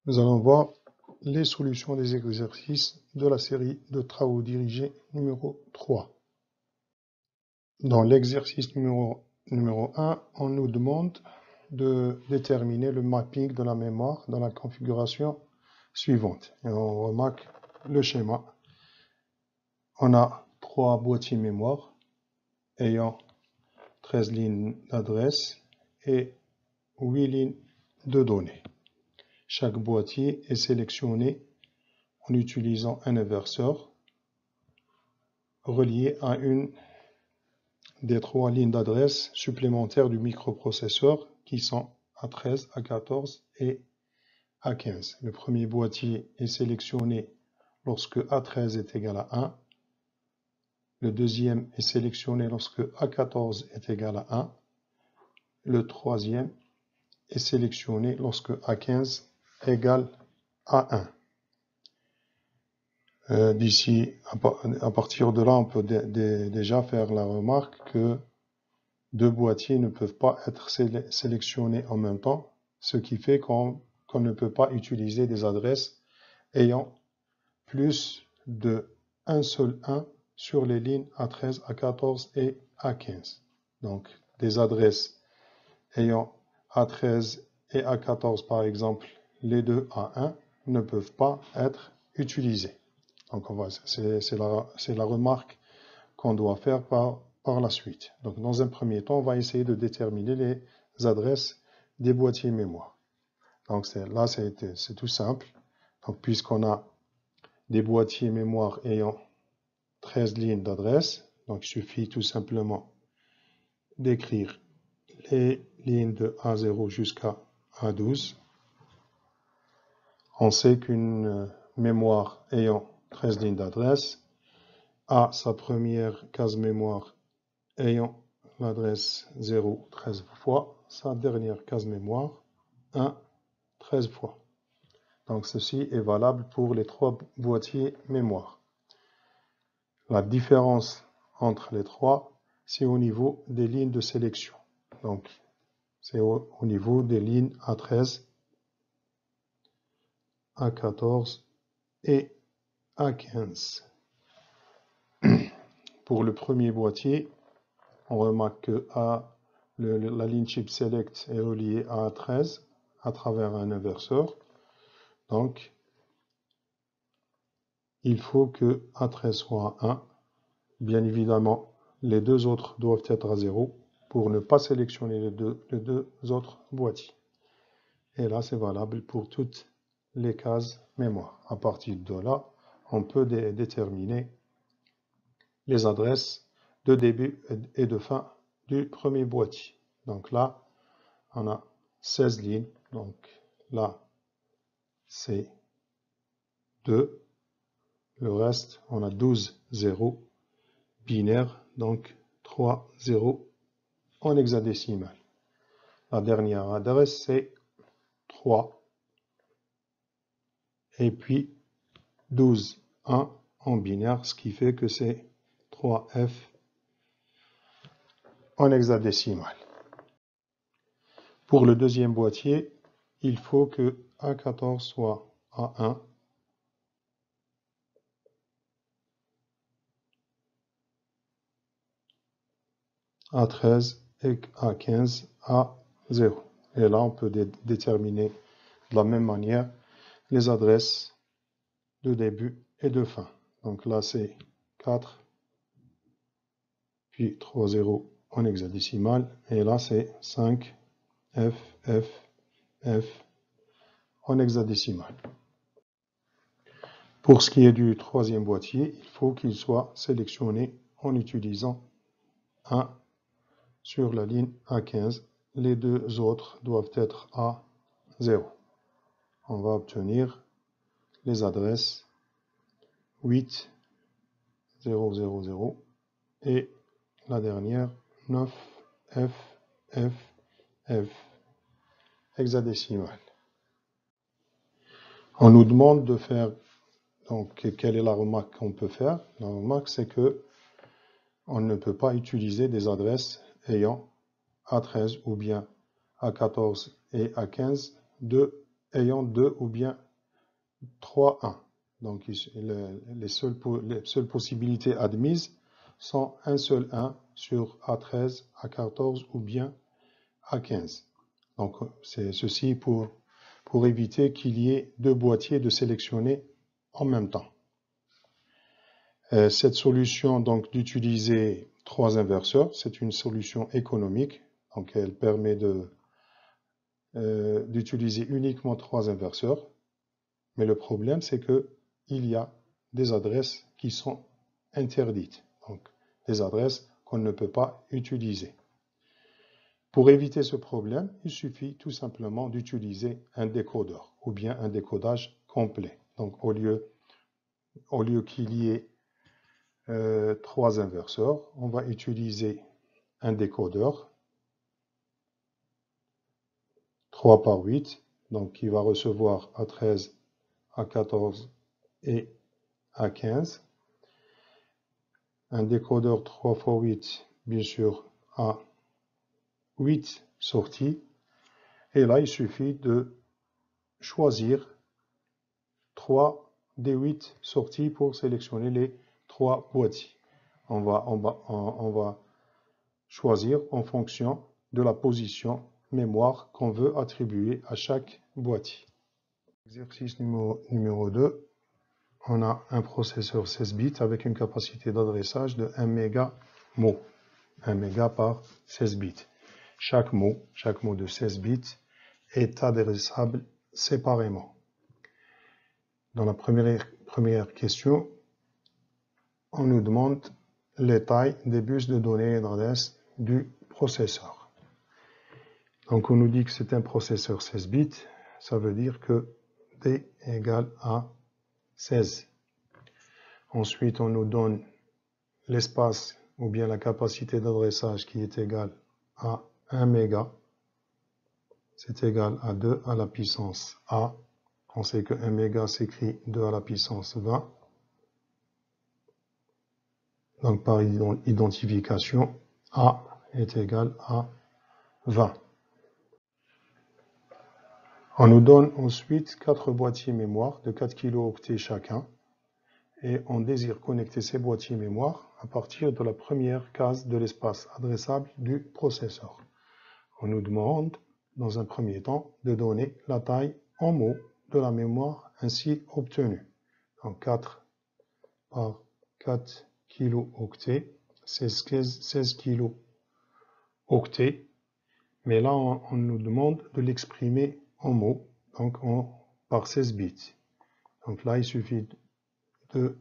Nous allons voir les solutions des exercices de la série de travaux dirigés numéro 3. Dans l'exercice numéro 1, on nous demande de déterminer le mapping de la mémoire dans la configuration suivante. Et on remarque le schéma. On a 3 boîtiers mémoire ayant 13 lignes d'adresse et 8 lignes de données. Chaque boîtier est sélectionné en utilisant un inverseur relié à une des 3 lignes d'adresse supplémentaires du microprocesseur qui sont A13, A14 et A15. Le premier boîtier est sélectionné lorsque A13 est égal à 1. Le deuxième est sélectionné lorsque A14 est égal à 1. Le troisième est sélectionné lorsque A15 égale à 1. D'ici, à partir de là, on peut déjà faire la remarque que deux boîtiers ne peuvent pas être sélectionnés en même temps, ce qui fait qu'on ne peut pas utiliser des adresses ayant plus de un seul 1 sur les lignes A13, A14 et A15. Donc, des adresses ayant A13 et A14, par exemple, les deux A1, ne peuvent pas être utilisées. Donc, c'est la remarque qu'on doit faire par la suite. Donc, dans un premier temps, on va essayer de déterminer les adresses des boîtiers mémoire. Donc, là, c'est tout simple. Donc, puisqu'on a des boîtiers mémoire ayant 13 lignes d'adresse, donc il suffit tout simplement d'écrire les lignes de A0 jusqu'à A12. On sait qu'une mémoire ayant 13 lignes d'adresse a sa première case mémoire ayant l'adresse 0 13 fois, sa dernière case mémoire 1 13 fois. Donc ceci est valable pour les 3 boîtiers mémoire. La différence entre les 3, c'est au niveau des lignes de sélection. Donc c'est au niveau des lignes A13, A14 et A15. Pour le premier boîtier, on remarque que la ligne chip select est reliée à A13 à travers un inverseur. Donc, il faut que A13 soit à 1. Bien évidemment, les deux autres doivent être à 0 pour ne pas sélectionner les deux autres boîtiers. Et là, c'est valable pour toutes les cases mémoire. À partir de là, on peut déterminer les adresses de début et de fin du premier boîtier. Donc là, on a 16 lignes. Donc là, c'est 2. Le reste, on a 12 zéros binaires, donc 3 zéros en hexadécimal. La dernière adresse, c'est 3. Et puis 12 1 en binaire, ce qui fait que c'est 3F en hexadécimal. Pour le deuxième boîtier, il faut que A14 soit A1. A13 et A15 à 0. Et là, on peut déterminer de la même manière les adresses de début et de fin. Donc là, c'est 4, puis 3 0 en hexadécimal. Et là, c'est 5, F, F, F en hexadécimal. Pour ce qui est du troisième boîtier, il faut qu'il soit sélectionné en utilisant 1 sur la ligne A15. Les deux autres doivent être à 0. On va obtenir les adresses 8, 0, 0, 0 et la dernière 9, F, F, F hexadécimal. On nous demande de faire, donc quelle est la remarque qu'on peut faire? La remarque, c'est que on ne peut pas utiliser des adresses ayant A13 ou bien A14 et A15 de ayant 2 ou bien 3 1. Donc les seules possibilités admises sont un seul 1 sur A13, A14 ou bien A15. Donc c'est ceci pour éviter qu'il y ait 2 boîtiers de sélectionner en même temps. Cette solution donc d'utiliser 3 inverseurs, c'est une solution économique. Donc elle permet d'utiliser uniquement 3 inverseurs. Mais le problème, c'est qu'il y a des adresses qui sont interdites. Donc, des adresses qu'on ne peut pas utiliser. Pour éviter ce problème, il suffit tout simplement d'utiliser un décodeur ou bien un décodage complet. Donc, au lieu qu'il y ait 3 inverseurs, on va utiliser un décodeur 3 par 8, donc qui va recevoir A13, A14 et A15. Un décodeur 3 x 8, bien sûr, a 8 sorties. Et là, il suffit de choisir 3 des 8 sorties pour sélectionner les 3 boîtiers. On va choisir en fonction de la position mémoire qu'on veut attribuer à chaque boîtier. Exercice numéro 2. On a un processeur 16 bits avec une capacité d'adressage de 1 méga mot. 1 méga par 16 bits. Chaque mot de 16 bits est adressable séparément. Dans la première question, on nous demande les tailles des bus de données et d'adresse du processeur. Donc on nous dit que c'est un processeur 16 bits, ça veut dire que D égale à 16. Ensuite, on nous donne l'espace ou bien la capacité d'adressage qui est égale à 1 méga. C'est égal à 2 à la puissance A. On sait que 1 méga s'écrit 2 à la puissance 20. Donc par identification, A est égal à 20. On nous donne ensuite 4 boîtiers mémoire de 4 kilo-octets chacun. Et on désire connecter ces boîtiers mémoire à partir de la première case de l'espace adressable du processeur. On nous demande, dans un premier temps, de donner la taille en mots de la mémoire ainsi obtenue. Donc 4 par 4 kilo-octets, 16 kilo-octets. Mais là, on nous demande de l'exprimer en mots, donc par 16 bits. Donc là, il suffit de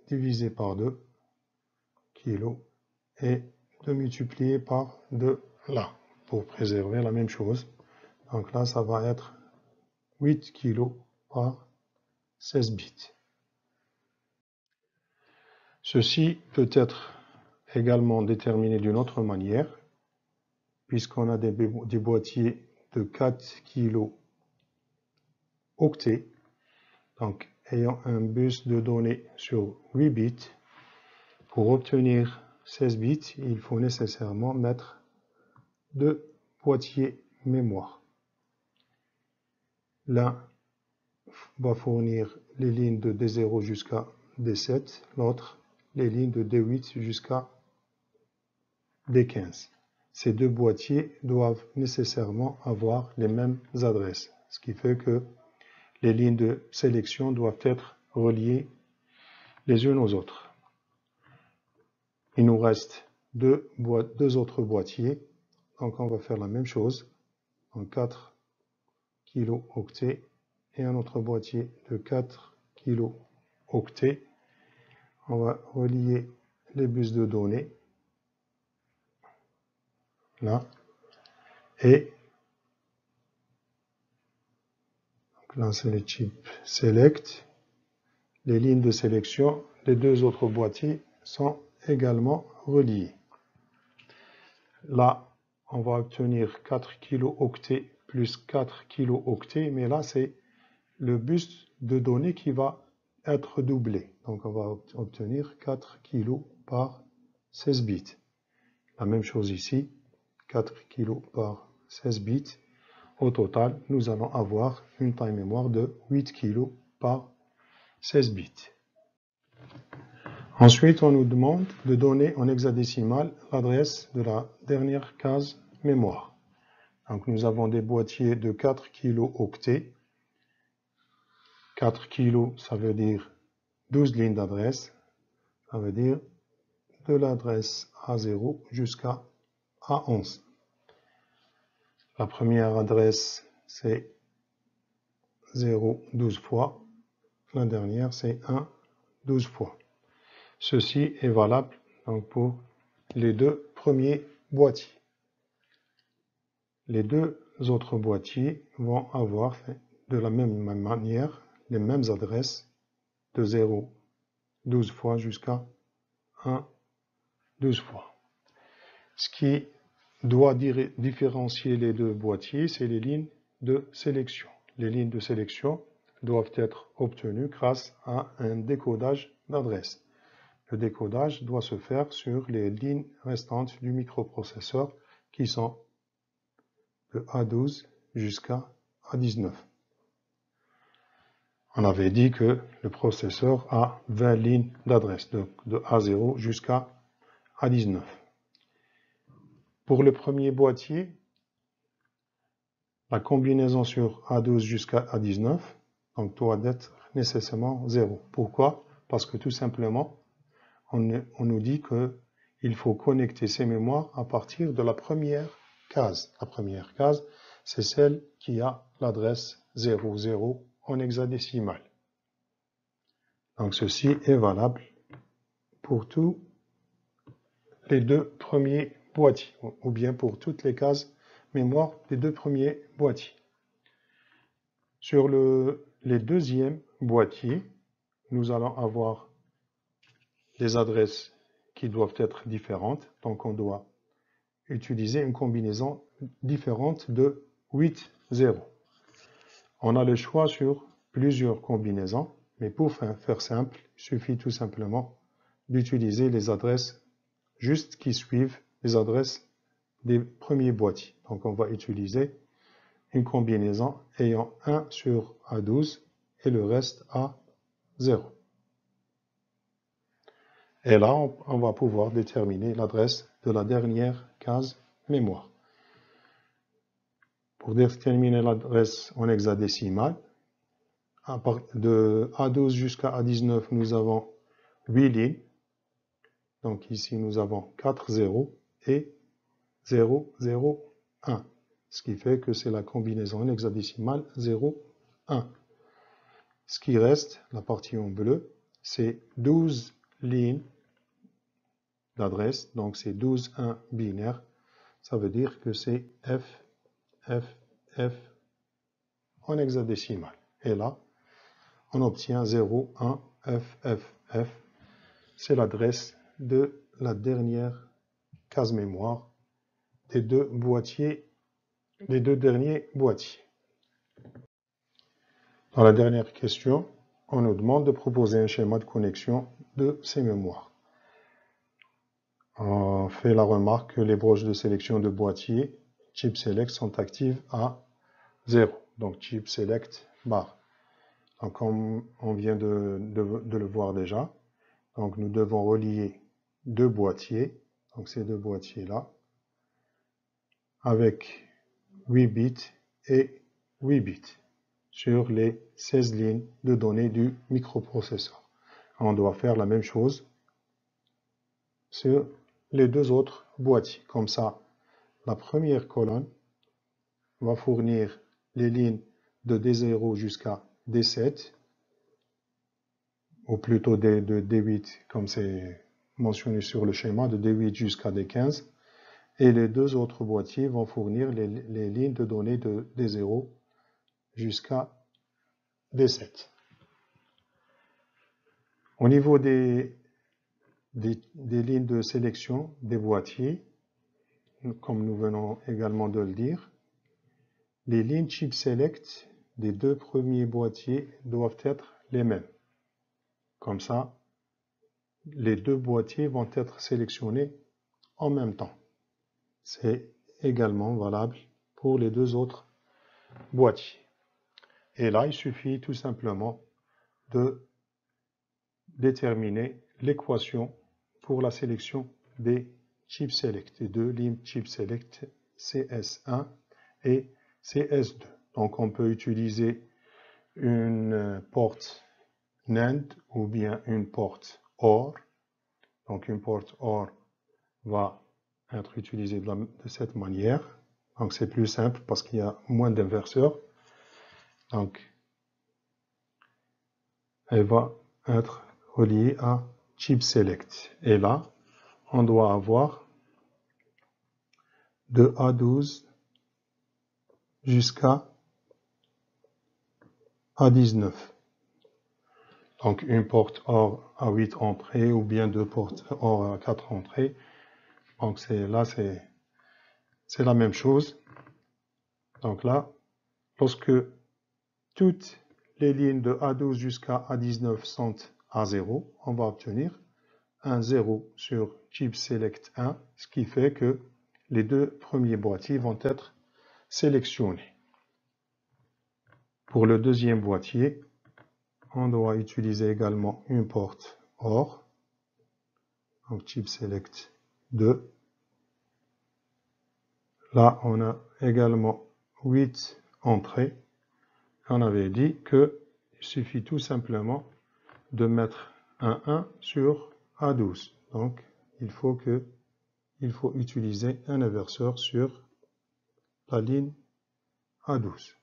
diviser par 2 kilo et de multiplier par 2 là pour préserver la même chose. Donc là, ça va être 8 kg par 16 bits. Ceci peut être également déterminé d'une autre manière, puisqu'on a des boîtiers de 4 kilo octets, donc ayant un bus de données sur 8 bits. Pour obtenir 16 bits, il faut nécessairement mettre 2 boîtiers mémoire. L'un va fournir les lignes de D0 jusqu'à D7, l'autre les lignes de D8 jusqu'à D15. Ces 2 boîtiers doivent nécessairement avoir les mêmes adresses, ce qui fait que les lignes de sélection doivent être reliées les unes aux autres. Il nous reste 2 autres boîtiers, donc on va faire la même chose, donc 4 kilo-octets et un autre boîtier de 4 kilo-octets. On va relier les bus de données là et donc là c'est le chip select. Les lignes de sélection des 2 autres boîtiers sont également reliées. Là on va obtenir 4 kilo-octets plus 4 kilo-octets, mais là c'est le bus de données qui va être doublé. Donc on va obtenir 4 kg par 16 bits. La même chose ici, 4 kg par 16 bits. au total, nous allons avoir une taille mémoire de 8 kg par 16 bits. Ensuite, on nous demande de donner en hexadécimal l'adresse de la dernière case mémoire. Donc, nous avons des boîtiers de 4 kilo octets. 4 kg, ça veut dire 12 lignes d'adresse. Ça veut dire de l'adresse A0 jusqu'à A11. La première adresse, c'est 0 12 fois. La dernière, c'est 1 12 fois. Ceci est valable donc, pour les deux premiers boîtiers. Les deux autres boîtiers vont avoir de la même manière les mêmes adresses de 0 12 fois jusqu'à 1 12 fois. Ce qui doit différencier les deux boîtiers, c'est les lignes de sélection. Les lignes de sélection doivent être obtenues grâce à un décodage d'adresse. Le décodage doit se faire sur les lignes restantes du microprocesseur qui sont de A12 jusqu'à A19. On avait dit que le processeur a 20 lignes d'adresse, de A0 jusqu'à A19. Pour le premier boîtier, la combinaison sur A12 jusqu'à A19 donc, doit être nécessairement 0. Pourquoi? Parce que tout simplement, on nous dit qu'il faut connecter ces mémoires à partir de la première case. La première case, c'est celle qui a l'adresse 00 en hexadécimal. Donc ceci est valable pour tous les deux premiers boîtiers, ou bien pour toutes les cases mémoire des deux premiers boîtiers. Sur les deuxièmes boîtiers, nous allons avoir des adresses qui doivent être différentes. Donc on doit utiliser une combinaison différente de 8 0. On a le choix sur plusieurs combinaisons, mais pour faire simple, il suffit tout simplement d'utiliser les adresses juste qui suivent les adresses des premiers boîtiers. Donc on va utiliser une combinaison ayant 1 sur A12 et le reste à 0. Et là, on va pouvoir déterminer l'adresse de la dernière case mémoire. Pour déterminer l'adresse en hexadécimal, de A12 jusqu'à A19, nous avons 8 lignes. Donc ici, nous avons 4 0 et 0, 0, 1. Ce qui fait que c'est la combinaison en hexadécimal 0, 1. Ce qui reste, la partie en bleu, c'est 12 lignes d'adresse. Donc c'est 12 1 binaire. Ça veut dire que c'est F, F, F en hexadécimal. Et là, on obtient 0, 1, F, F, F. C'est l'adresse de la dernière case mémoire des deux derniers boîtiers. Dans la dernière question, on nous demande de proposer un schéma de connexion de ces mémoires. On fait la remarque que les broches de sélection de boîtiers chip select sont actives à 0, donc chip select bar. Donc comme on vient de le voir déjà, donc nous devons relier deux boîtiers, donc ces deux boîtiers-là, avec 8 bits et 8 bits sur les 16 lignes de données du microprocesseur. On doit faire la même chose sur les deux autres boîtiers. Comme ça, la première colonne va fournir les lignes de D0 jusqu'à D7, ou plutôt de D8, comme c'est mentionné sur le schéma, de D8 jusqu'à D15. Et les deux autres boîtiers vont fournir les lignes de données de D0 jusqu'à D7. Au niveau des lignes de sélection des boîtiers, comme nous venons également de le dire, les lignes chip select des deux premiers boîtiers doivent être les mêmes. Comme ça, les deux boîtiers vont être sélectionnés en même temps. C'est également valable pour les deux autres boîtiers. Et là, il suffit tout simplement de déterminer l'équation pour la sélection des chip select, des deux lignes chip select CS1 et CS2. Donc on peut utiliser une porte NAND ou bien une porte OR. Donc une porte OR va être utilisée de cette manière. Donc c'est plus simple parce qu'il y a moins d'inverseurs. Donc elle va être reliée à chip select. Et là, on doit avoir de A12 jusqu'à A19. Donc une porte OR à 8 entrées ou bien deux portes OR à 4 entrées. Donc là, c'est la même chose. Donc là, lorsque toutes les lignes de A12 jusqu'à A19 sont à 0, on va obtenir un 0 sur chip select 1, ce qui fait que les deux premiers boîtiers vont être sélectionnés. Pour le deuxième boîtier, on doit utiliser également une porte OR, donc chip select 2. Là, on a également 8 entrées. On avait dit qu'il suffit tout simplement de mettre un 1 sur A12. Donc, il faut utiliser un inverseur sur la ligne A12.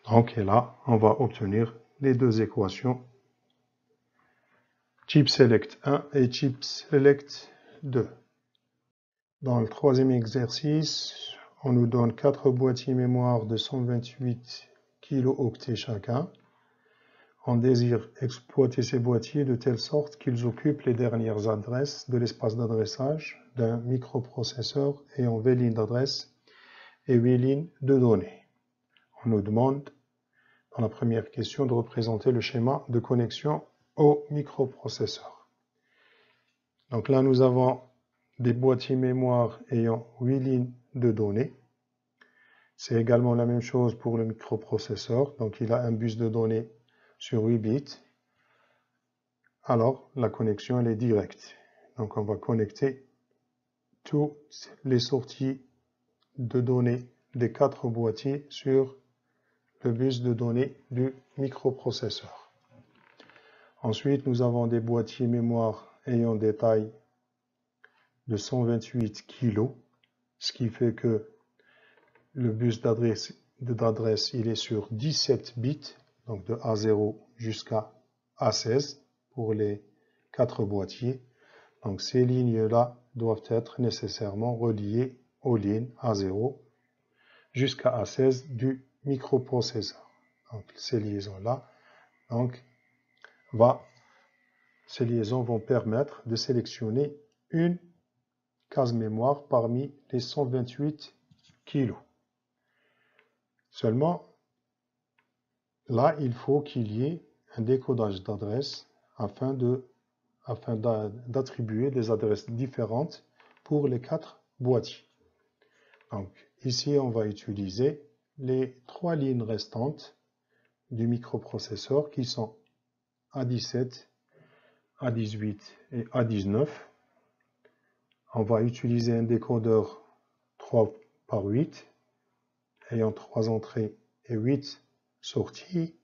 Donc, et là, on va obtenir les deux équations chip select 1 et chip select 2. Dans le troisième exercice, on nous donne 4 boîtiers mémoire de 128 kilo-octets chacun. On désire exploiter ces boîtiers de telle sorte qu'ils occupent les dernières adresses de l'espace d'adressage d'un microprocesseur ayant 20 lignes d'adresse et 8 lignes de données. On nous demande, dans la première question, de représenter le schéma de connexion au microprocesseur. Donc là, nous avons des boîtiers mémoire ayant 8 lignes de données. C'est également la même chose pour le microprocesseur. Donc il a un bus de données sur 8 bits. Alors la connexion elle est directe. Donc on va connecter toutes les sorties de données des 4 boîtiers sur le bus de données du microprocesseur. Ensuite, nous avons des boîtiers mémoire ayant des tailles de 128 kg, ce qui fait que le bus d'adresse il est sur 17 bits, donc de A0 jusqu'à A16 pour les 4 boîtiers. Donc ces lignes-là doivent être nécessairement reliées aux lignes A0 jusqu'à A16 du microprocesseur. Donc ces liaisons-là, ces liaisons vont permettre de sélectionner une case mémoire parmi les 128 kilos. Seulement, là, il faut qu'il y ait un décodage d'adresses afin d'attribuer des adresses différentes pour les 4 boîtiers. Donc, ici, on va utiliser les 3 lignes restantes du microprocesseur qui sont A17, A18 et A19. On va utiliser un décodeur 3 par 8 ayant 3 entrées et 8 sorties.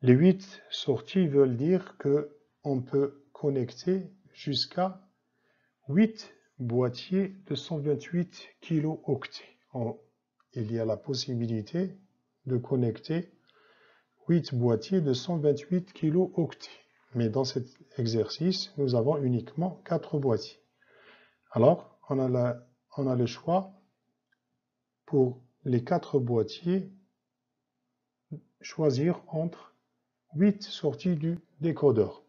Les 8 sorties veulent dire qu'on peut connecter jusqu'à 8 boîtiers de 128 kilo-octets. Il y a la possibilité de connecter 8 boîtiers de 128 kilo-octets. Mais dans cet exercice, nous avons uniquement 4 boîtiers. Alors, on a le choix pour les 4 boîtiers, choisir entre 8 sorties du décodeur.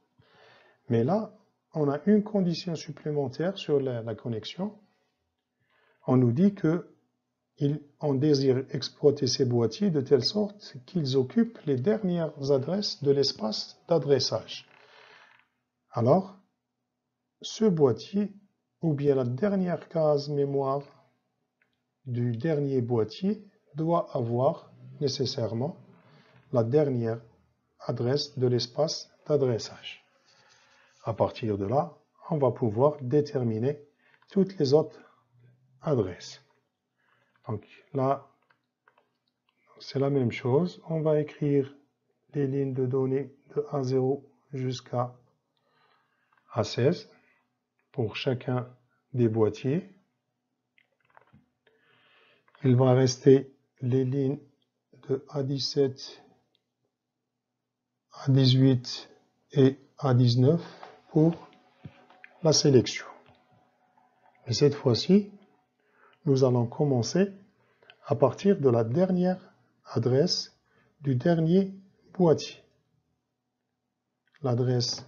Mais là, on a une condition supplémentaire sur la connexion. On nous dit qu'on désire exploiter ces boîtiers de telle sorte qu'ils occupent les dernières adresses de l'espace d'adressage. Alors, ce boîtier, ou bien la dernière case mémoire du dernier boîtier doit avoir nécessairement la dernière adresse de l'espace d'adressage. À partir de là, on va pouvoir déterminer toutes les autres adresses. Donc là, c'est la même chose. On va écrire les lignes de données de A0 jusqu'à A16 pour chacun des boîtiers. Il va rester les lignes de A17, A18 et A19 pour la sélection. Et cette fois-ci, nous allons commencer à partir de la dernière adresse du dernier boîtier. L'adresse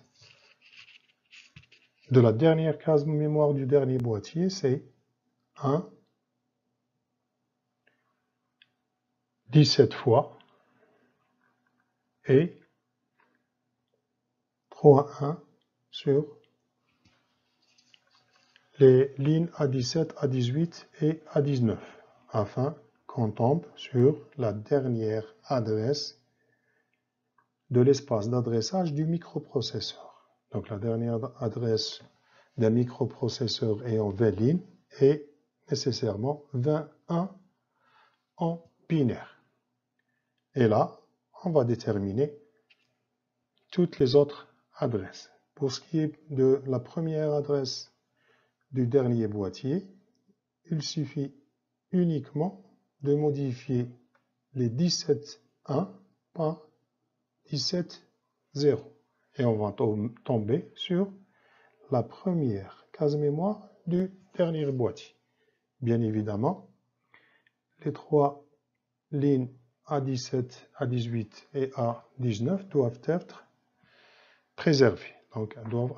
de la dernière case mémoire du dernier boîtier, c'est 1, 17 fois, et 3,1 sur les lignes A17, A18 et A19, afin qu'on tombe sur la dernière adresse de l'espace d'adressage du microprocesseur. Donc la dernière adresse d'un microprocesseur ayant 20 lignes est nécessairement 21 en binaire. Et là, on va déterminer toutes les autres adresses. Pour ce qui est de la première adresse du dernier boîtier, il suffit uniquement de modifier les 17.1 par 17.0. Et on va tomber sur la première case mémoire du dernier boîtier. Bien évidemment, les trois lignes A17, A18 et A19 doivent être préservées. Donc, elles doivent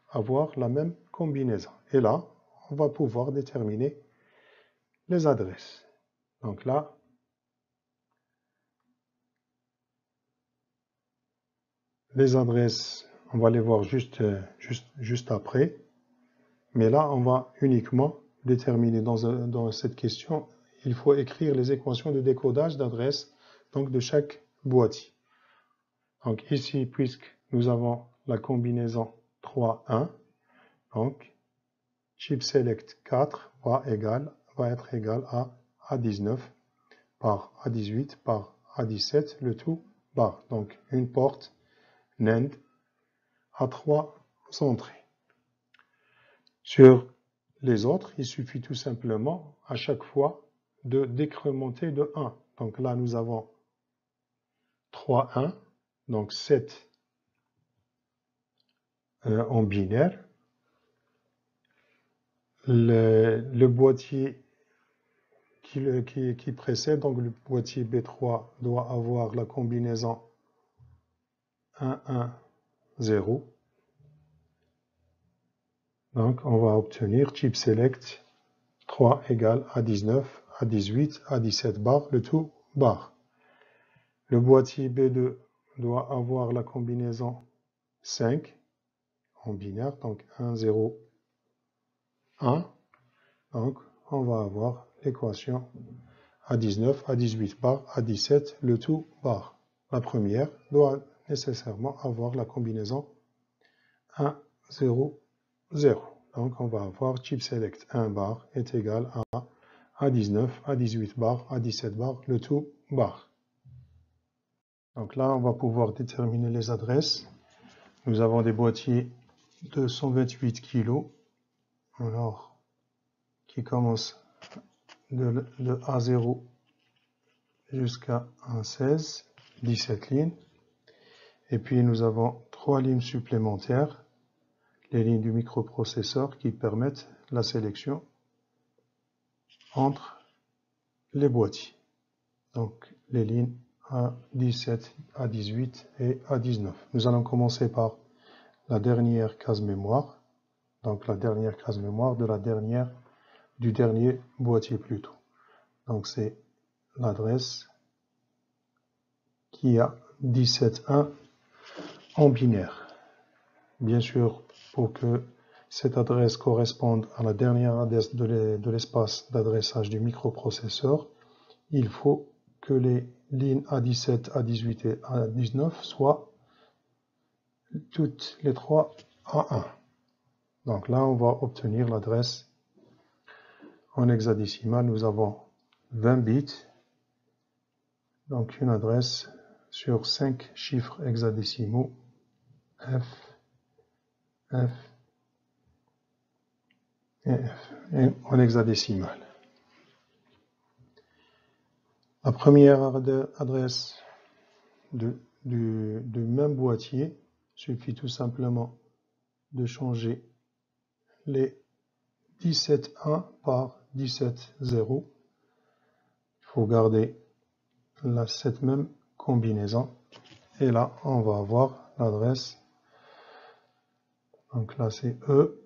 avoir la même combinaison. Et là, on va pouvoir déterminer les adresses. Donc là, les adresses, on va les voir juste après. Mais là, on va uniquement déterminer dans cette question, il faut écrire les équations de décodage d'adresse donc de chaque boîtier. Donc ici, puisque nous avons la combinaison 3,1, donc chip select 4 va être égal à A19 par A18 par A17, le tout bar. Donc une porte NAND à 3 entrées. Sur les autres, il suffit tout simplement à chaque fois de décrémenter de 1. Donc là, nous avons 3,1, donc 7 en binaire. Le boîtier qui précède, donc le boîtier B3 doit avoir la combinaison 1, 1, 0. Donc on va obtenir chip select 3 égale A19, A18, A17 bar, le tout bar. Le boîtier B2 doit avoir la combinaison 5 en binaire, donc 1, 0, 1. Donc on va avoir l'équation A19, A18 bar, A17, le tout bar. La première doit nécessairement avoir la combinaison 1, 0, 0. Donc on va avoir chip select 1 bar est égal à A19, A18 bar, A17 bar, le tout bar. Donc là, on va pouvoir déterminer les adresses. Nous avons des boîtiers de 128 kg, alors qui commencent de A0 jusqu'à A16, 17 lignes. Et puis nous avons 3 lignes supplémentaires, les lignes du microprocesseur qui permettent la sélection entre les boîtiers. Donc les lignes A17, A18 et A19. Nous allons commencer par la dernière case mémoire. Donc la dernière case mémoire du dernier boîtier plutôt. Donc c'est l'adresse qui a 17.1 en binaire. Bien sûr, pour que cette adresse corresponde à la dernière adresse de l'espace d'adressage du microprocesseur, il faut que les lignes A17, A18 et A19 soient toutes les trois A1. Donc là, on va obtenir l'adresse en hexadécimal. Nous avons 20 bits, donc une adresse sur 5 chiffres hexadécimaux, F, F et F, et en hexadécimal. La première adresse du même boîtier, suffit tout simplement de changer les 17.1 par 17.0. Il faut garder cette même combinaison. Et là, on va avoir l'adresse. Donc là, c'est E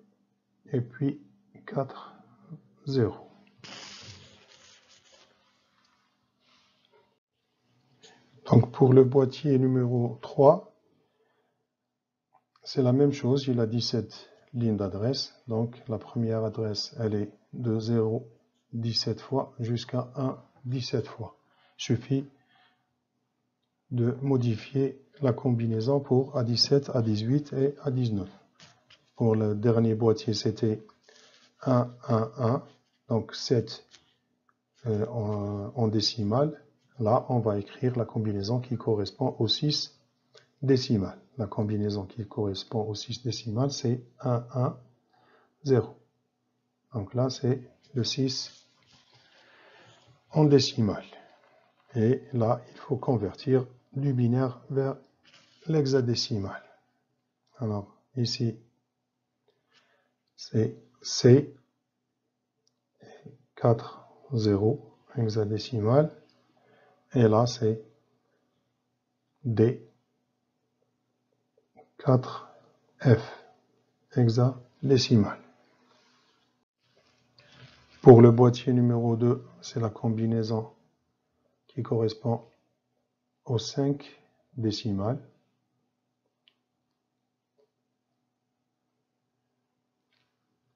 et puis 4, 0. Donc pour le boîtier numéro 3, c'est la même chose. Il a 17 lignes d'adresse. Donc la première adresse, elle est de 0, 17 fois jusqu'à 1, 17 fois. Il suffit de modifier la combinaison pour A17, A18 et A19. Pour le dernier boîtier, c'était 1, 1, 1, donc 7 en décimale. Là, on va écrire la combinaison qui correspond au 6 décimal. La combinaison qui correspond au 6 décimal, c'est 1, 1, 0. Donc là, c'est le 6 en décimale. Et là, il faut convertir du binaire vers l'hexadécimal. Alors, ici, c'est C, 4, 0, hexadécimal. Et là, c'est D, 4, F, hexadécimal. Pour le boîtier numéro 2, c'est la combinaison qui correspond au 5 décimal.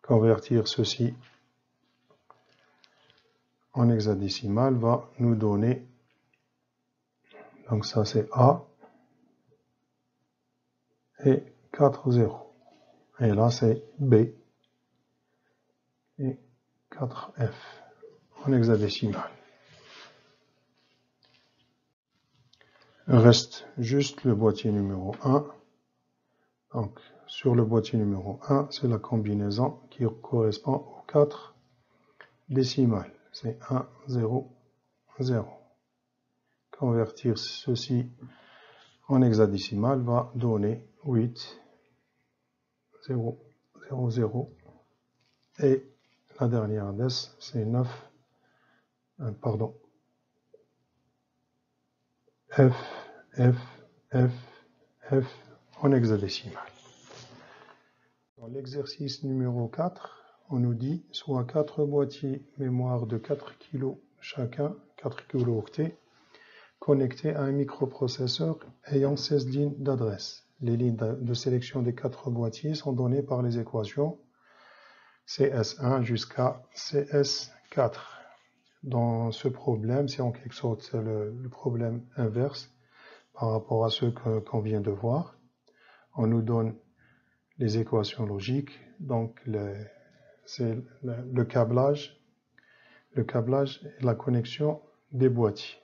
Convertir ceci en hexadécimal va nous donner, donc ça c'est A et 4, 0. Et là c'est B et 4F en hexadécimal. Reste juste le boîtier numéro 1. Donc sur le boîtier numéro 1, c'est la combinaison qui correspond aux 4 décimales. C'est 1, 0, 0. Convertir ceci en hexadécimal va donner 8, 0, 0, 0. Et la dernière adresse, c'est 9, F, F, F, F en hexadécimal. Dans l'exercice numéro 4, on nous dit soit 4 boîtiers mémoire de 4 kg chacun, 4 kilooctets, connectés à un microprocesseur ayant 16 lignes d'adresse. Les lignes de sélection des 4 boîtiers sont données par les équations CS1 jusqu'à CS4. Dans ce problème, c'est en quelque sorte le problème inverse par rapport à ce qu'on vient de voir. On nous donne les équations logiques, donc c'est le câblage et la connexion des boîtiers.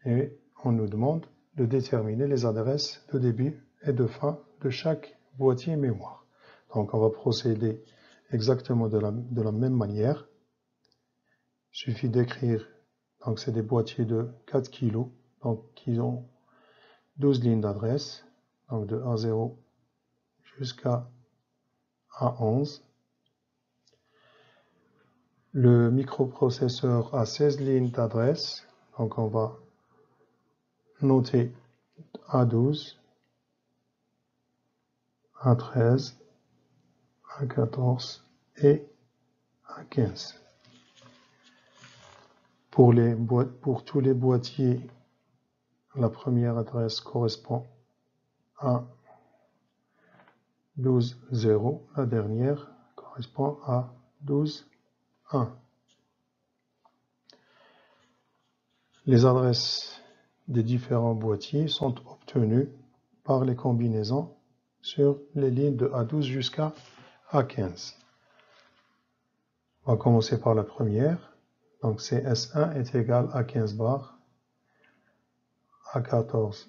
Et on nous demande de déterminer les adresses de début et de fin de chaque boîtier mémoire. Donc on va procéder exactement de la même manière. Il suffit d'écrire, donc c'est des boîtiers de 4 kg, donc qui ont 12 lignes d'adresse, donc de A0 jusqu'à A11. Le microprocesseur a 16 lignes d'adresse, donc on va noter A12, A13, A14 et A15. Pour tous les boîtiers, la première adresse correspond à 12, 0. La dernière correspond à 12, 1. Les adresses des différents boîtiers sont obtenues par les combinaisons sur les lignes de A12 jusqu'à A15. On va commencer par la première. Donc CS1 est égal à 15 bars, A14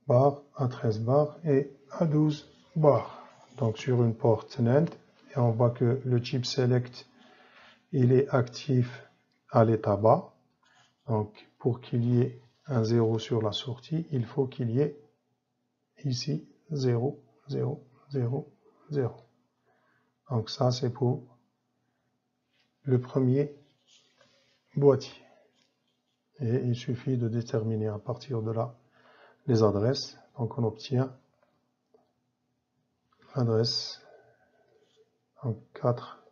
bars, A13 bars et A12 bars. Donc sur une porte NAND, et on voit que le chip select il est actif à l'état bas. Donc pour qu'il y ait un 0 sur la sortie, il faut qu'il y ait ici 0, 0, 0, 0. Donc ça c'est pour le premier boîtier. Et il suffit de déterminer à partir de là les adresses. Donc on obtient l'adresse 4,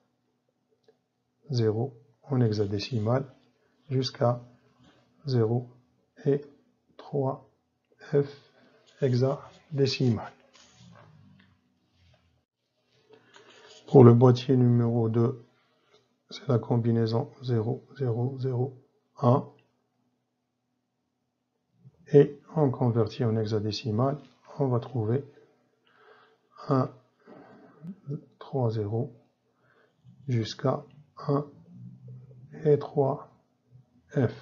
0 en hexadécimal jusqu'à 0 et 3 F hexadécimal. Pour le boîtier numéro 2, c'est la combinaison 0, 0, 0, 1. Et on convertit en hexadécimal, on va trouver 1, 3, 0 jusqu'à 1 et 3 F.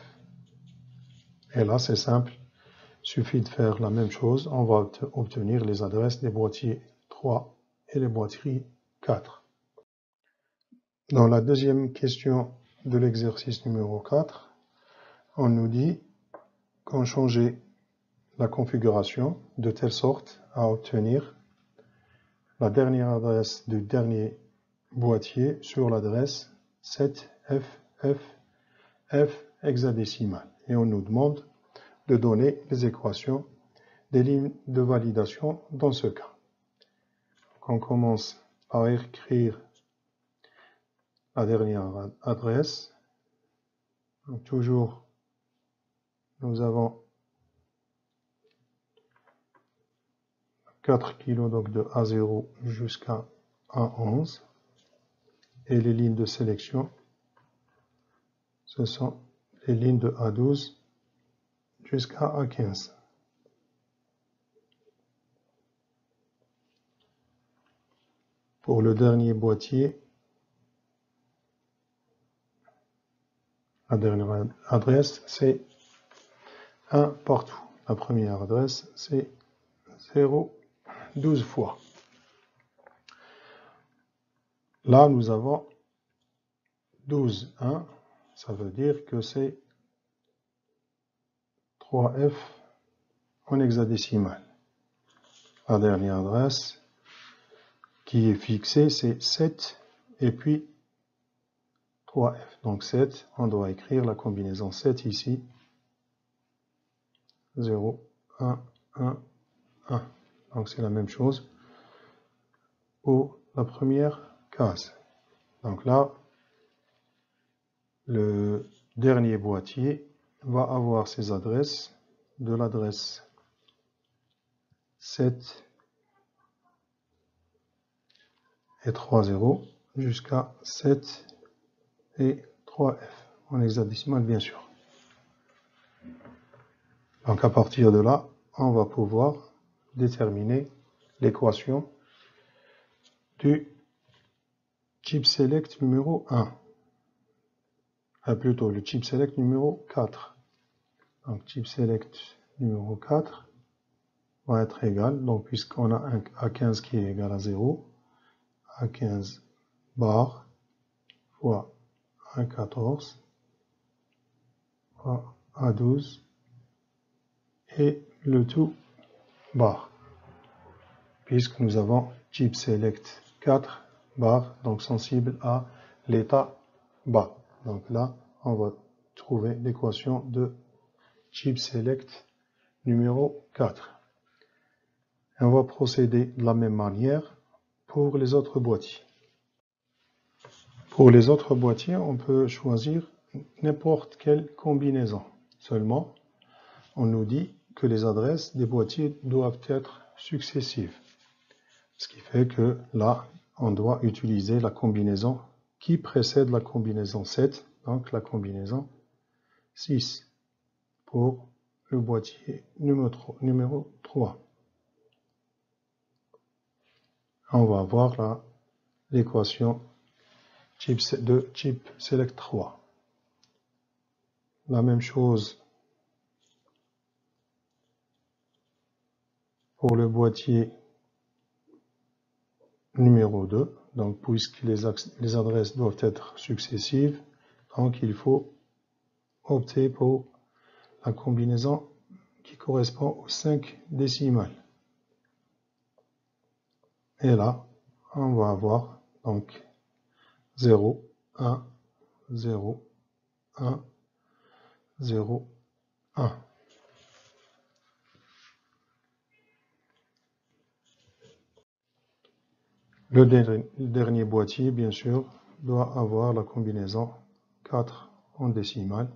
Et là, c'est simple. Il suffit de faire la même chose. On va obtenir les adresses des boîtiers 3 et les boîtiers 4. Dans la deuxième question de l'exercice numéro 4, on nous dit qu'on changeait la configuration de telle sorte à obtenir la dernière adresse du dernier boîtier sur l'adresse 7FFF hexadécimal. Et on nous demande de donner les équations des lignes de validation dans ce cas. Donc on commence par écrire la dernière adresse. Donc toujours, nous avons 4 kg donc de A0 jusqu'à A11. Et les lignes de sélection, ce sont les lignes de A12 jusqu'à A15. Pour le dernier boîtier, la dernière adresse, c'est 1 partout. La première adresse, c'est 0, 12 fois. Là, nous avons 12, 1. Ça veut dire que c'est 3F en hexadécimal. La dernière adresse qui est fixée, c'est 7 et puis 3F. Donc 7, on doit écrire la combinaison 7 ici. 0, 1, 1, 1. Donc c'est la même chose pour la première case. Donc là, le dernier boîtier va avoir ses adresses de l'adresse 7 et 3 0 jusqu'à 7 et 3F, en hexadécimal bien sûr. Donc à partir de là, on va pouvoir déterminer l'équation du chip select numéro 1. Plutôt le chip select numéro 4. Donc chip select numéro 4 va être égal, donc puisqu'on a un A15 qui est égal à 0, A15 bar fois A14 fois A12 et le tout bar, puisque nous avons chip select 4 bar, donc sensible à l'état bas. Donc là, on va trouver l'équation de chip select numéro 4. Et on va procéder de la même manière pour les autres boîtiers. Pour les autres boîtiers, on peut choisir n'importe quelle combinaison. Seulement, on nous dit que les adresses des boîtiers doivent être successives. Ce qui fait que là, on doit utiliser la combinaison qui précède la combinaison 7, donc la combinaison 6 pour le boîtier numéro 3. On va avoir là l'équation de chip select 3. La même chose pour le boîtier numéro 2. Donc, puisque les adresses doivent être successives, donc il faut opter pour la combinaison qui correspond aux 5 décimales. Et là, on va avoir donc 0, 1, 0, 1, 0, 1. Le dernier boîtier, bien sûr, doit avoir la combinaison 4 en décimale.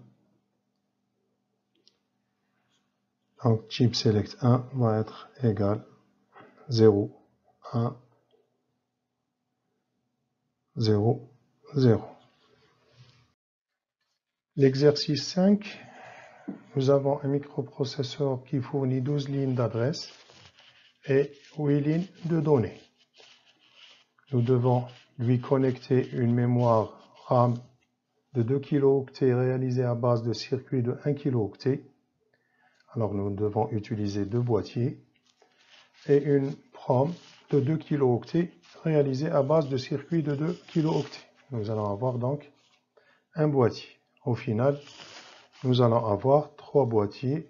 Donc, chip select 1 va être égal 0, 1, 0, 0. L'exercice 5, nous avons un microprocesseur qui fournit 12 lignes d'adresse et 8 lignes de données. Nous devons lui connecter une mémoire RAM de 2 kilooctets réalisée à base de circuits de 1 kilooctet. Alors nous devons utiliser deux boîtiers et une PROM de 2 kilooctets réalisée à base de circuits de 2 kilooctets. Nous allons avoir donc un boîtier. Au final, nous allons avoir 3 boîtiers,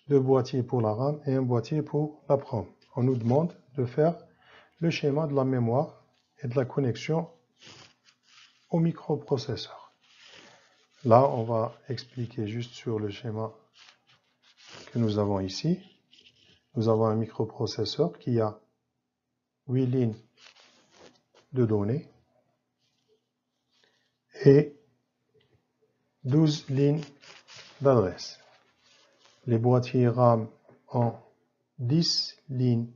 2 boîtiers pour la RAM et un boîtier pour la PROM. On nous demande de faire le schéma de la mémoire et de la connexion au microprocesseur. Là, on va expliquer juste sur le schéma que nous avons ici. Nous avons un microprocesseur qui a 8 lignes de données et 12 lignes d'adresse. Les boîtiers RAM ont 10 lignes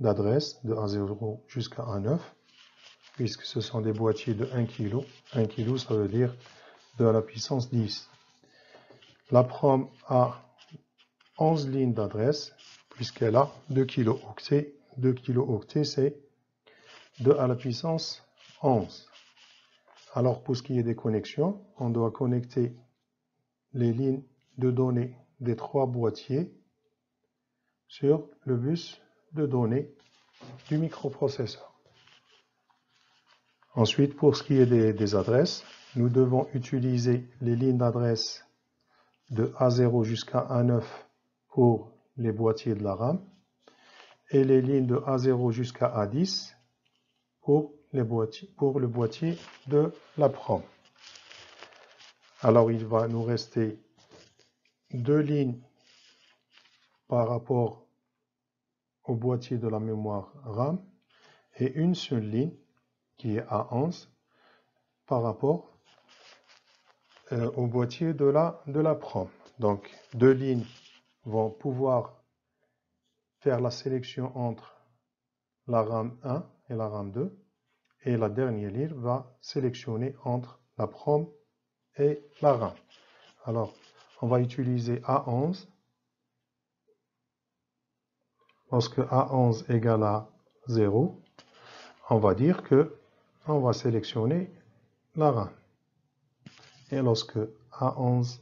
d'adresse de A0 jusqu'à A9, puisque ce sont des boîtiers de 1 kg. 1 kg, ça veut dire 2 à la puissance 10. La PROM a 11 lignes d'adresse, puisqu'elle a 2 kilooctets. 2 kilooctets, c'est 2 à la puissance 11. Alors, pour ce qui est des connexions, on doit connecter les lignes de données des 3 boîtiers sur le bus de données du microprocesseur. Ensuite, pour ce qui est des adresses, nous devons utiliser les lignes d'adresse de A0 jusqu'à A9 pour les boîtiers de la RAM et les lignes de A0 jusqu'à A10 pour le boîtier de la PROM. Alors, il va nous rester 2 lignes par rapport au boîtier de la mémoire RAM et une seule ligne qui est A11 par rapport au boîtier de la PROM. Donc, 2 lignes vont pouvoir faire la sélection entre la RAM 1 et la RAM 2 et la dernière ligne va sélectionner entre la PROM et la RAM. Alors, on va utiliser A11. Lorsque A11 égale à 0, on va dire que on va sélectionner la RAM. Et lorsque A11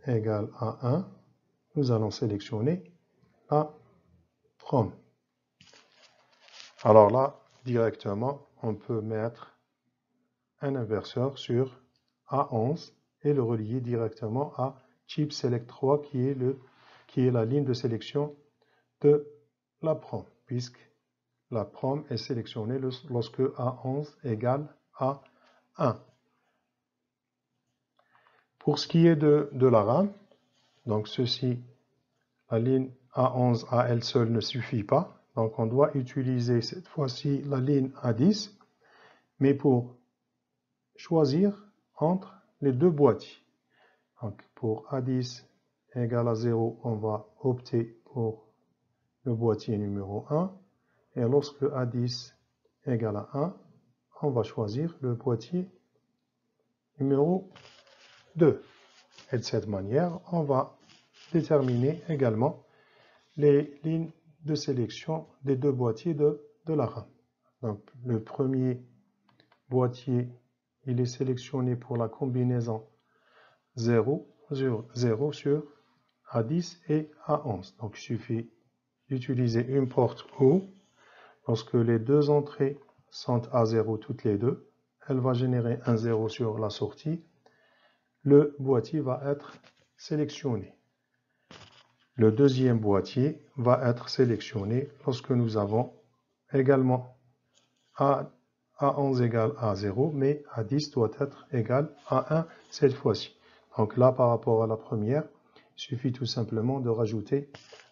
égale à 1, nous allons sélectionner la PROM. Alors là, directement, on peut mettre un inverseur sur A11 et le relier directement à chip select 3 qui est la ligne de sélection de la PROM, puisque la PROM est sélectionnée lorsque A11 égale à 1. Pour ce qui est de la RAM, donc ceci, la ligne A11 à elle seule ne suffit pas. Donc on doit utiliser cette fois-ci la ligne A10, mais pour choisir entre les deux boîtiers. Donc pour A10 égale à 0, on va opter pour le boîtier numéro 1. Et lorsque A10 égale à 1, on va choisir le boîtier numéro 2. Et de cette manière, on va déterminer également les lignes de sélection des deux boîtiers de la RAM. Donc, le premier boîtier, il est sélectionné pour la combinaison 0 sur A10 et A11. Donc, il suffit d'utiliser une porte O. Lorsque les deux entrées sont à 0 toutes les deux, elle va générer un 0 sur la sortie. Le boîtier va être sélectionné. Le deuxième boîtier va être sélectionné lorsque nous avons également A11 égale à 0, mais A10 doit être égal à 1 cette fois-ci. Donc là, par rapport à la première, il suffit tout simplement de rajouter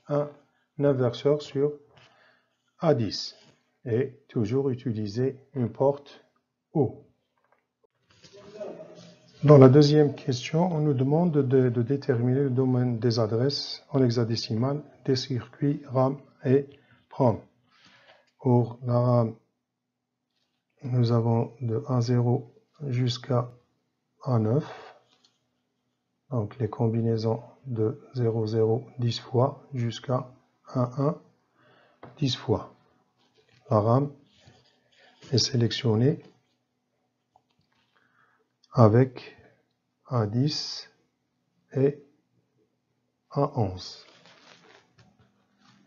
un inverseur sur A10 et toujours utiliser une porte O. Dans la deuxième question, on nous demande de déterminer le domaine des adresses en hexadécimal des circuits RAM et PROM. Pour la RAM, nous avons de A0 jusqu'à A9. Donc les combinaisons de 0, 0, 10 fois jusqu'à 1, 1, 10 fois. La RAM est sélectionnée avec A10 et A11.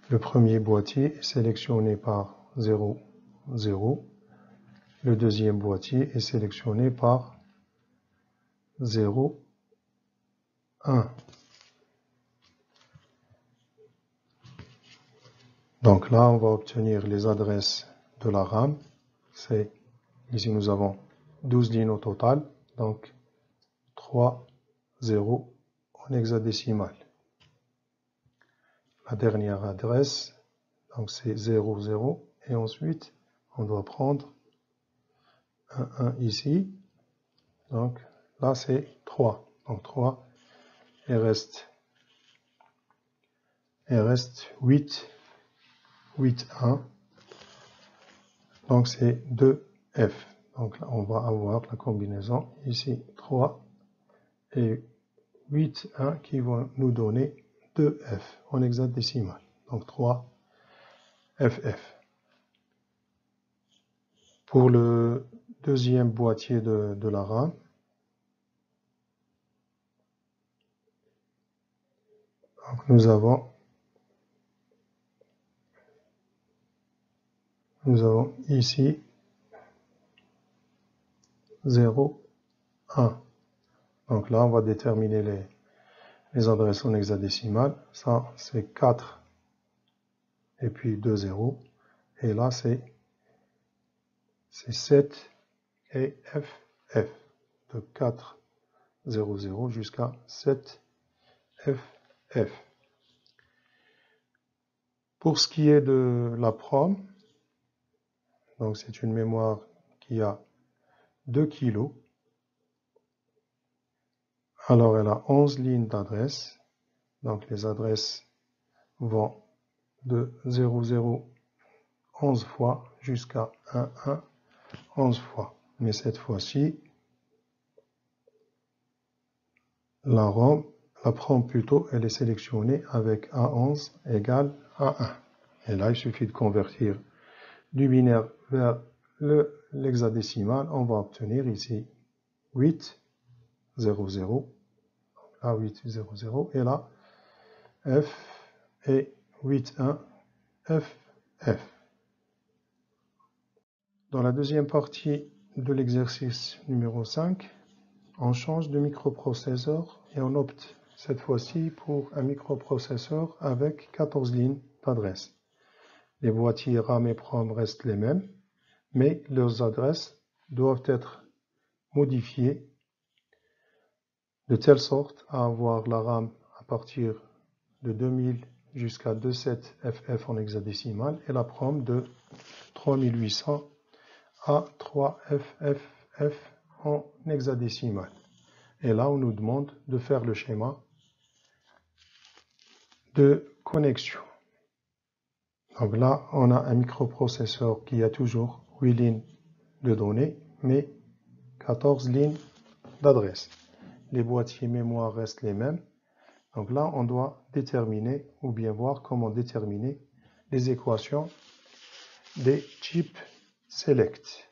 Le premier boîtier est sélectionné par 0, 0. Le deuxième boîtier est sélectionné par 0, 1. Donc là, on va obtenir les adresses de la RAM. Ici, nous avons 12 lignes au total. Donc, 3, 0 en hexadécimal. La dernière adresse, donc c'est 0, 0. Et ensuite, on doit prendre 1, 1 ici. Donc, là, c'est 3. Donc, 3. Il reste 8, 8, 1. Donc, c'est 2F. Donc, là, on va avoir la combinaison ici 3 et 8, 1 qui vont nous donner 2F en hexadécimal. Donc, 3, FF. Pour le deuxième boîtier de la RAM, donc nous avons ici 0, 1. Donc là, on va déterminer les adresses en hexadécimal. Ça, c'est 4 et puis 2 0. Et là, c'est 7 et FF. De 4, 0, 0 jusqu'à 7, FF. Pour ce qui est de la PROM, donc c'est une mémoire qui a 2 kg. Alors elle a 11 lignes d'adresse. Donc les adresses vont de 0, 0, 11 fois jusqu'à 1, 1, 11 fois. Mais cette fois-ci, la PROM plutôt, elle est sélectionnée avec A11 égale A1. Et là, il suffit de convertir du binaire vers l'hexadécimal. On va obtenir ici 8, 0, 0. Là, 8, 0, 0. Et là, F et 8, 1, F, F. Dans la deuxième partie de l'exercice numéro 5, on change de microprocesseur et on opte cette fois-ci pour un microprocesseur avec 14 lignes d'adresse. Les boîtiers RAM et PROM restent les mêmes, mais leurs adresses doivent être modifiées de telle sorte à avoir la RAM à partir de 2000 jusqu'à 27FF en hexadécimal et la PROM de 3800 à 3FFF en hexadécimal. Et là, on nous demande de faire le schéma de connexion. Donc là, on a un microprocesseur qui a toujours 8 lignes de données, mais 14 lignes d'adresse. Les boîtiers mémoire restent les mêmes. Donc là, on doit déterminer, ou bien voir comment déterminer les équations des chip select.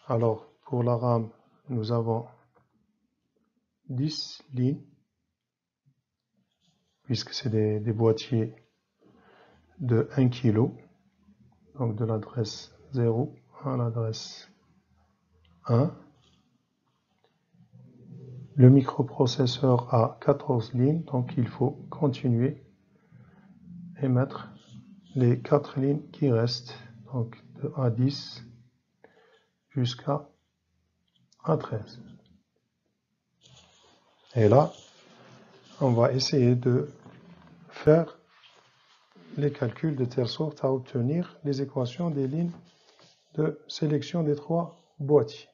Alors, pour la RAM, nous avons 10 lignes, puisque c'est des boîtiers de 1 kg, donc de l'adresse 0 à l'adresse 1. Le microprocesseur a 14 lignes, donc il faut continuer et mettre les 4 lignes qui restent, donc de A10 jusqu'à A13. Et là, on va essayer de faire les calculs de telle sorte à obtenir les équations des lignes de sélection des 3 boîtiers.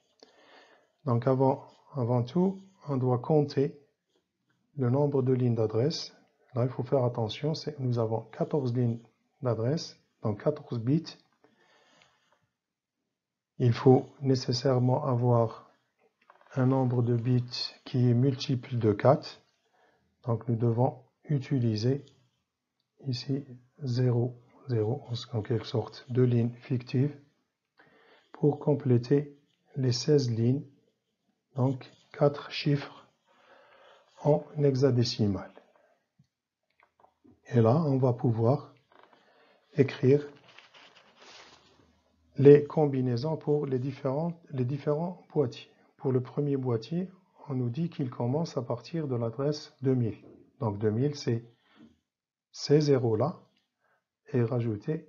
Donc avant tout, on doit compter le nombre de lignes d'adresse. Là, il faut faire attention, nous avons 14 lignes d'adresse, donc 14 bits. Il faut nécessairement avoir un nombre de bits qui est multiple de 4. Donc nous devons utiliser ici 0, 0, en quelque sorte 2 lignes fictives, pour compléter les 16 lignes, donc 4 chiffres en hexadécimal. Et là, on va pouvoir écrire les combinaisons pour les différents boîtiers. Pour le premier boîtier, on nous dit qu'il commence à partir de l'adresse 2000. Donc 2000, c'est ces zéros-là, et rajouter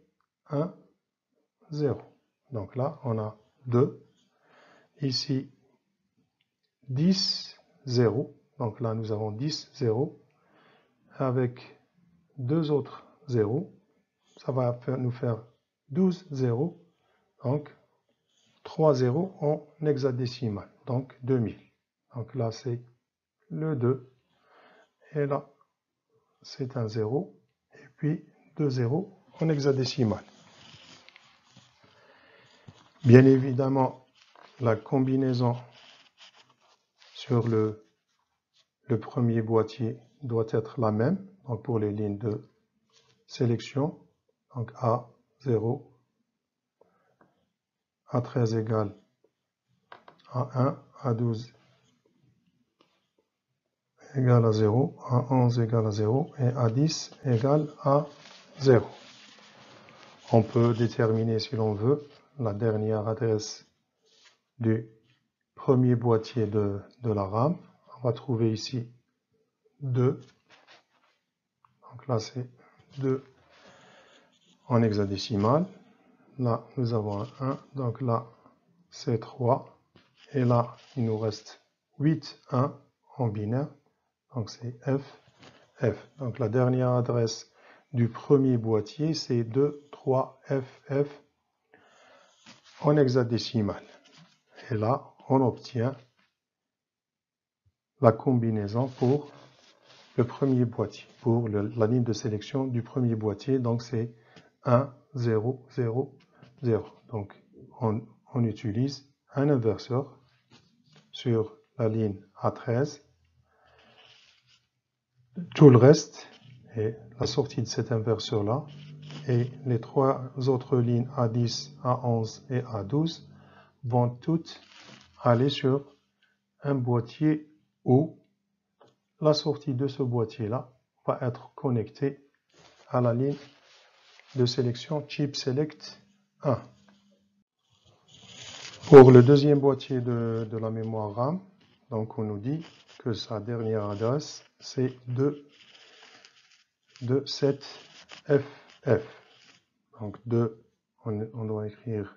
un 0. Donc là, on a 2. Ici, 10, 0. Donc là, nous avons 10, 0. Avec 2 autres 0. Ça va nous faire 12, 0. Donc, 3 0 en hexadécimal. Donc, 2000. Donc là, c'est le 2. Et là, c'est un 0. Et puis, 2 0 en hexadécimal. Bien évidemment, la combinaison sur le premier boîtier doit être la même, donc pour les lignes de sélection, donc A0, A13 égale A1, A12 égale à 0, A11 égale à 0 et A10 égale à 0. On peut déterminer, si l'on veut, la dernière adresse du premier boîtier de la RAM. On va trouver ici 2. Donc là, c'est 2 en hexadécimal. Là, nous avons un 1. Donc là, c'est 3. Et là, il nous reste 8, 1 en binaire. Donc c'est F, F. Donc la dernière adresse du premier boîtier, c'est 2, 3, F, F en hexadécimal. Et là, on obtient la combinaison pour le premier boîtier, pour la ligne de sélection du premier boîtier. Donc c'est 1, 0, 0, 0. Donc on utilise un inverseur sur la ligne A13. Tout le reste est la sortie de cet inverseur-là, et les 3 autres lignes A10, A11 et A12 vont toutes aller sur un boîtier où la sortie de ce boîtier-là va être connectée à la ligne de sélection Chip Select 1. Pour le deuxième boîtier de la mémoire RAM, donc on nous dit que sa dernière adresse, c'est 2, 7, FF. Donc 2, on doit écrire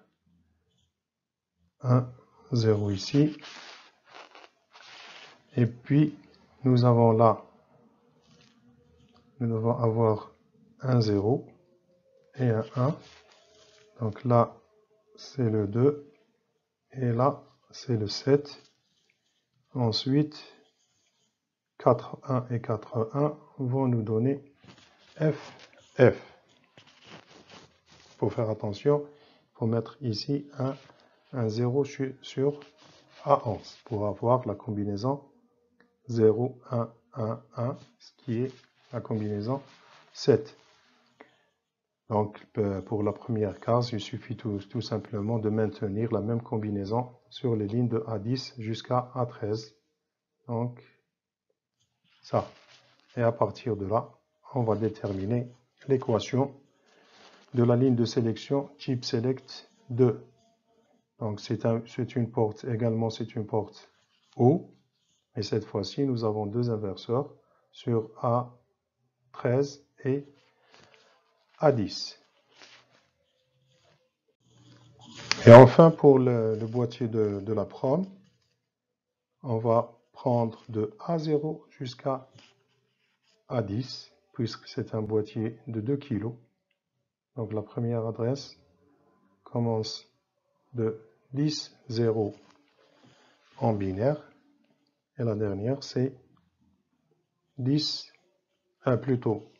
1, 0 ici. Et puis, nous avons là, nous devons avoir un 0 et un 1. Donc là, c'est le 2. Et là, c'est le 7. Ensuite, 4, 1 et 4, 1 vont nous donner FF. faut faire attention, il faut mettre ici un 0 sur A11 pour avoir la combinaison 0, 1, 1, 1, ce qui est la combinaison 7. Donc, pour la première case, il suffit tout simplement de maintenir la même combinaison sur les lignes de A10 jusqu'à A13. Donc, ça. Et à partir de là, on va déterminer l'équation de la ligne de sélection type select 2. Donc, c'est une porte, également c'est une porte O. Et cette fois-ci, nous avons deux inverseurs sur A13 et A10. Et enfin, pour le boîtier de la prom, on va prendre de A0 jusqu'à A10, puisque c'est un boîtier de 2 kg. Donc la première adresse commence de 10, 0 en binaire, et la dernière c'est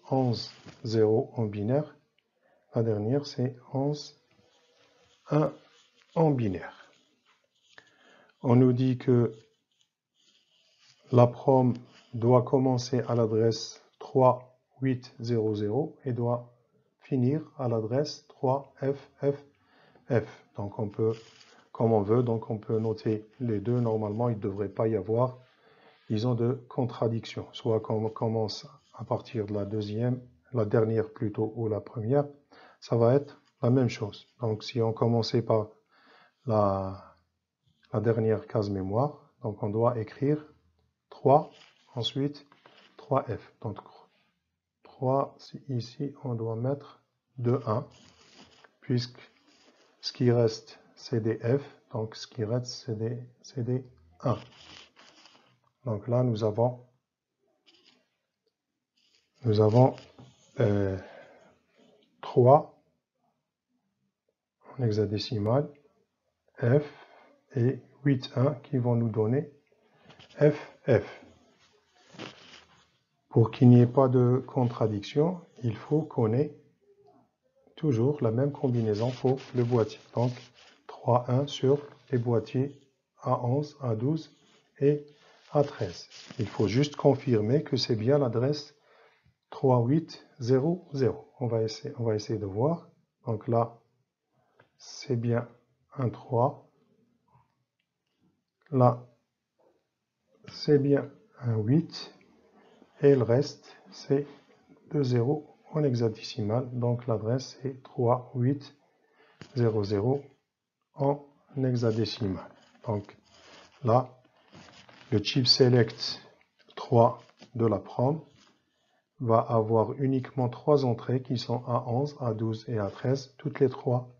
11, 0 en binaire. La dernière c'est 11, 1 en binaire. On nous dit que la prom doit commencer à l'adresse 3800 et doit finir à l'adresse 3FFF. Donc on peut, comme on veut, donc on peut noter les deux. Normalement, il ne devrait pas y avoir, disons, de contradiction. Soit qu'on commence à partir de la deuxième, la dernière plutôt, ou la première, ça va être la même chose. Donc si on commençait par la dernière case mémoire, donc on doit écrire 3, ensuite 3F. Donc 3, ici on doit mettre 2, 1, puisque ce qui reste c'est des F, donc ce qui reste c'est des 1. Donc là nous avons 3 en hexadécimal, F et 8, 1 qui vont nous donner FF. Pour qu'il n'y ait pas de contradiction, il faut qu'on ait toujours la même combinaison pour le boîtier. Donc 3, 1 sur les boîtiers A11, A12 et A13. Il faut juste confirmer que c'est bien l'adresse 3800. On va essayer de voir. Donc là, c'est bien un 3. Là, c'est bien un 8. Et le reste, c'est 2 0 en hexadécimal. Donc l'adresse est 3800 en hexadécimal. Donc là, le chip select 3 de la prom va avoir uniquement 3 entrées qui sont A11, A12 et A13, toutes les 3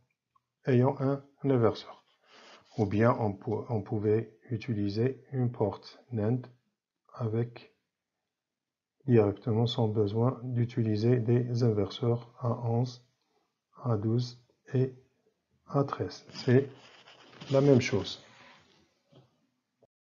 ayant un inverseur. Ou bien on pouvait utiliser une porte NAND avec directement sans besoin d'utiliser des inverseurs A11, A12 et A13. C'est la même chose.